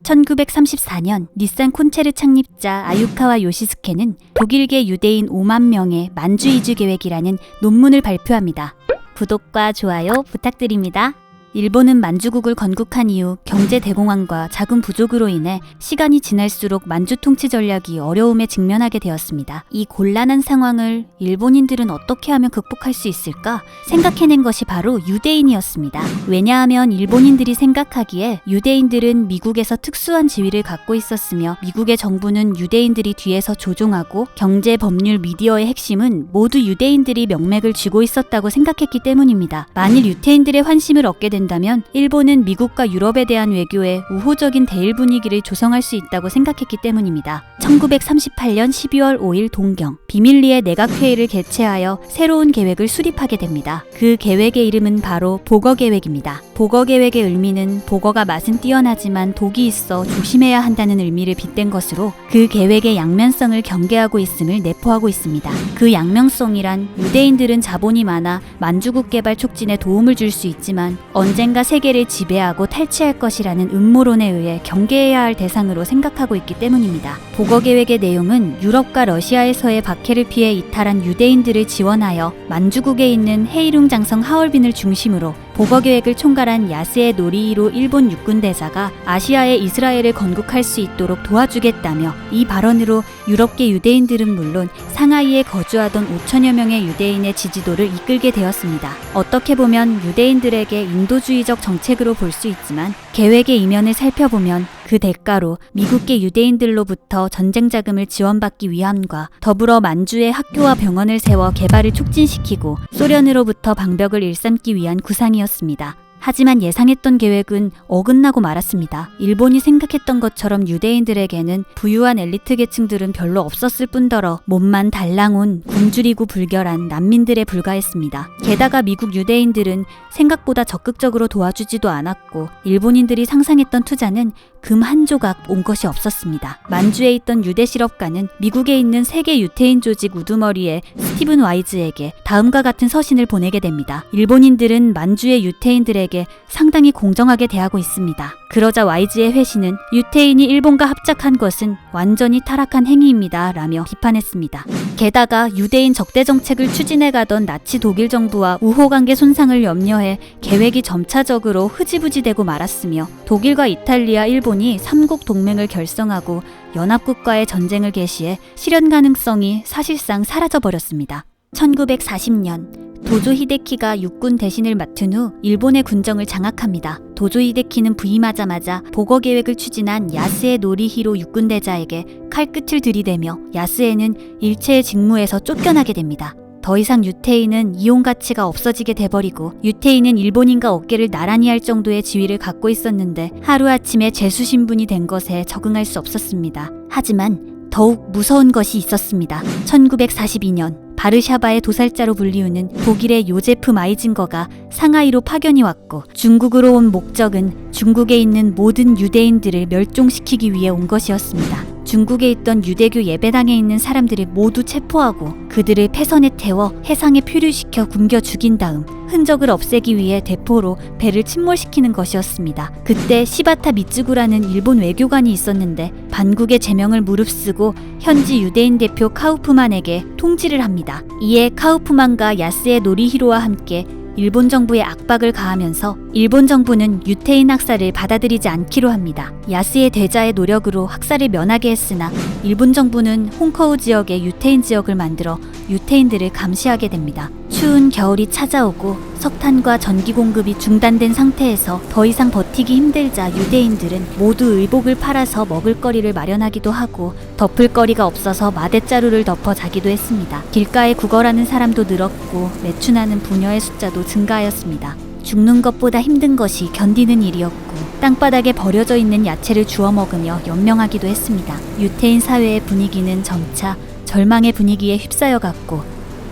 1934년 닛산 콘체르 창립자 아유카와 요시스케는 독일계 유대인 5만 명의 만주 이주 계획이라는 논문을 발표합니다. 구독과 좋아요 부탁드립니다. 일본은 만주국을 건국한 이후 경제 대공황과 자금 부족으로 인해 시간이 지날수록 만주 통치 전략이 어려움에 직면하게 되었습니다. 이 곤란한 상황을 일본인들은 어떻게 하면 극복할 수 있을까 생각해낸 것이 바로 유대인이었습니다. 왜냐하면 일본인들이 생각하기에 유대인들은 미국에서 특수한 지위를 갖고 있었으며 미국의 정부는 유대인들이 뒤에서 조종하고 경제, 법률, 미디어의 핵심은 모두 유대인들이 명맥을 쥐고 있었다고 생각했기 때문입니다. 만일 유대인들의 환심을 얻게 된다면 일본은 미국과 유럽에 대한 외교에 우호적인 대일 분위기를 조성할 수 있다고 생각했기 때문입니다. 1938년 12월 5일 동경, 비밀리에 내각회의를 개최하여 새로운 계획을 수립하게 됩니다. 그 계획의 이름은 바로 보거계획입니다. 보거계획의 의미는 보거가 맛은 뛰어나지만 독이 있어 조심해야 한다는 의미를 빗댄 것으로 그 계획의 양면성을 경계하고 있음을 내포하고 있습니다. 그 양면성이란 유대인들은 자본이 많아 만주국 개발 촉진에 도움을 줄 수 있지만 언젠가 세계를 지배하고 탈취할 것이라는 음모론에 의해 경계해야 할 대상으로 생각하고 있기 때문입니다. 보거계획의 내용은 유럽과 러시아에서의 박해를 피해 이탈한 유대인들을 지원하여 만주국에 있는 헤이룽 장성 하얼빈을 중심으로 보거계획을 총괄한 야스에 노리히로 일본 육군대사가 아시아의 이스라엘을 건국할 수 있도록 도와주겠다며 이 발언으로 유럽계 유대인들은 물론 상하이에 거주하던 5천여 명의 유대인의 지지도를 이끌게 되었습니다. 어떻게 보면 유대인들에게 인도주의적 정책으로 볼 수 있지만 계획의 이면을 살펴보면 그 대가로 미국계 유대인들로부터 전쟁 자금을 지원받기 위함과 더불어 만주에 학교와 병원을 세워 개발을 촉진시키고 소련으로부터 방벽을 일삼기 위한 구상이었습니다. 하지만 예상했던 계획은 어긋나고 말았습니다. 일본이 생각했던 것처럼 유대인들에게는 부유한 엘리트 계층들은 별로 없었을 뿐더러 몸만 달랑온 굶주리고 불결한 난민들에 불과했습니다. 게다가 미국 유대인들은 생각보다 적극적으로 도와주지도 않았고 일본인들이 상상했던 투자는 금 한 조각 온 것이 없었습니다. 만주에 있던 유대 실업가는 미국에 있는 세계 유태인 조직 우두머리의 스티븐 와이즈에게 다음과 같은 서신을 보내게 됩니다. 일본인들은 만주의 유태인들에게 상당히 공정하게 대하고 있습니다. 그러자 와이즈의 회신은 유태인이 일본과 합작한 것은 완전히 타락한 행위입니다 라며 비판했습니다. 게다가 유대인 적대 정책을 추진해가던 나치 독일 정부와 우호관계 손상을 염려해 계획이 점차적으로 흐지부지되고 말았으며 독일과 이탈리아, 일본이 삼국 동맹을 결성하고 연합국과의 전쟁을 개시해 실현 가능성이 사실상 사라져버렸습니다. 1940년 도조 히데키가 육군 대신을 맡은 후 일본의 군정을 장악합니다. 도조 히데키는 부임하자마자 보거계획을 추진한 야스에 노리히로 육군대자에게 칼끝을 들이대며 야스에는 일체의 직무에서 쫓겨나게 됩니다. 더 이상 유태인은 이용 가치가 없어지게 돼버리고 유태인은 일본인과 어깨를 나란히 할 정도의 지위를 갖고 있었는데 하루아침에 제수 신분이 된 것에 적응할 수 없었습니다. 하지만 더욱 무서운 것이 있었습니다. 1942년 바르샤바의 도살자로 불리우는 독일의 요제프 마이징거가 상하이로 파견이 왔고 중국으로 온 목적은 중국에 있는 모든 유대인들을 멸종시키기 위해 온 것이었습니다. 중국에 있던 유대교 예배당에 있는 사람들을 모두 체포하고 그들을 폐선에 태워 해상에 표류시켜 굶겨 죽인 다음 흔적을 없애기 위해 대포로 배를 침몰시키는 것이었습니다. 그때 시바타 미츠구라는 일본 외교관이 있었는데 반국의 제명을 무릅쓰고 현지 유대인 대표 카우프만에게 통지를 합니다. 이에 카우프만과 야스의 노리히로와 함께 일본 정부에 압박을 가하면서 일본 정부는 유태인 학살을 받아들이지 않기로 합니다. 야스의 대자의 노력으로 학살을 면하게 했으나 일본 정부는 홍커우 지역에 유태인 지역을 만들어 유태인들을 감시하게 됩니다. 추운 겨울이 찾아오고 석탄과 전기 공급이 중단된 상태에서 더 이상 버티기 힘들자 유대인들은 모두 의복을 팔아서 먹을거리를 마련하기도 하고 덮을 거리가 없어서 마대자루를 덮어 자기도 했습니다. 길가에 구걸하는 사람도 늘었고 매춘하는 부녀의 숫자도 증가하였습니다. 죽는 것보다 힘든 것이 견디는 일이었고 땅바닥에 버려져 있는 야채를 주워 먹으며 연명하기도 했습니다. 유태인 사회의 분위기는 점차 절망의 분위기에 휩싸여 갔고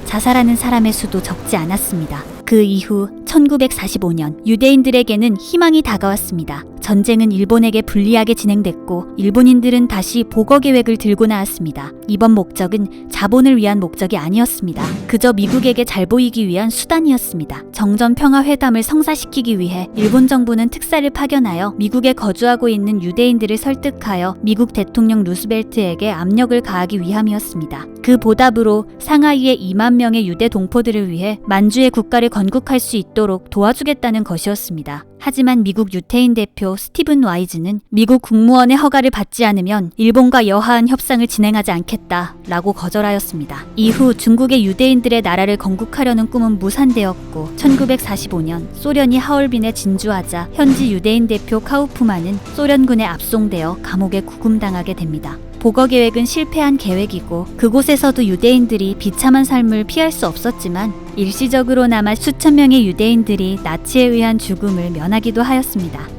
자살하는 사람의 수도 적지 않았습니다. 그 이후 1945년 유대인들에게는 희망이 다가왔습니다. 전쟁은 일본에게 불리하게 진행됐고 일본인들은 다시 복어 계획을 들고 나왔습니다. 이번 목적은 자본을 위한 목적이 아니었습니다. 그저 미국에게 잘 보이기 위한 수단이었습니다. 정전 평화 회담을 성사시키기 위해 일본 정부는 특사를 파견하여 미국에 거주하고 있는 유대인들을 설득하여 미국 대통령 루스벨트에게 압력을 가하기 위함이었습니다. 그 보답으로 상하이의 2만 명의 유대 동포들을 위해 만주의 국가를 건국할 수 있도록 도와주겠다는 것이었습니다. 하지만 미국 유태인 대표 스티븐 와이즈는 미국 국무원의 허가를 받지 않으면 일본과 여하한 협상을 진행하지 않겠다라고 거절하였습니다. 이후 중국의 유대인들의 나라를 건국하려는 꿈은 무산되었고 1945년 소련이 하얼빈에 진주하자 현지 유대인 대표 카우프만은 소련군에 압송되어 감옥에 구금당하게 됩니다. 복어 계획은 실패한 계획이고 그곳에서도 유대인들이 비참한 삶을 피할 수 없었지만 일시적으로나마 수천 명의 유대인들이 나치에 의한 죽음을 면하기도 하였습니다.